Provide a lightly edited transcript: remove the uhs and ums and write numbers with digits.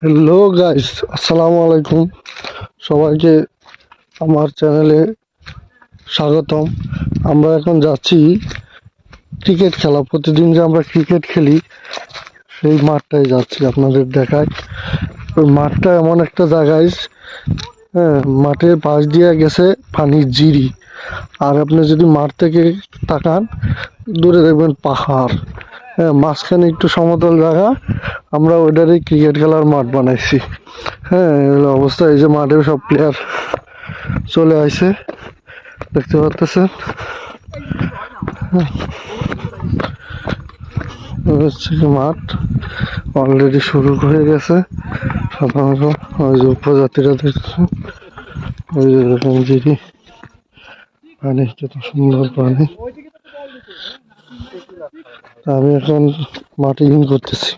Hello guys, আসসালামু আলাইকুম। সবাইকে আমার চ্যানেলে স্বাগতম। আমরা এখন যাচ্ছি ক্রিকেট খেলা। প্রতিদিন যে আমরা ক্রিকেট খেলি সেই মাঠটায় যাচ্ছি আপনাদের দেখায়। ওই মাঠটা এমন একটা জায়গায়, হ্যাঁ, মাঠের পাশ দিয়ে গেছে পানির জিরি। আর আপনি যদি মাঠ থেকে তাকান, দূরে দেখবেন পাহাড়। হ্যাঁ, মাঝখানে একটু সমতল জায়গা। আমরা ওইটারই ক্রিকেট খেলার মাঠ বানাইছি। হ্যাঁ, এই অবস্থা। এই যে মাঠে সব প্লেয়ার চলে আসে, দেখতে পাচ্ছেন। হচ্ছে কি মাঠ অলরেডি শুরু হয়ে গেছে। সাধারণত ওই যে উপজাতিরা দেখছেন, ওই যে দেখেন জিরি, পানি কত সুন্দর পানি। আমি এখন মাঠে ইন করতেছি।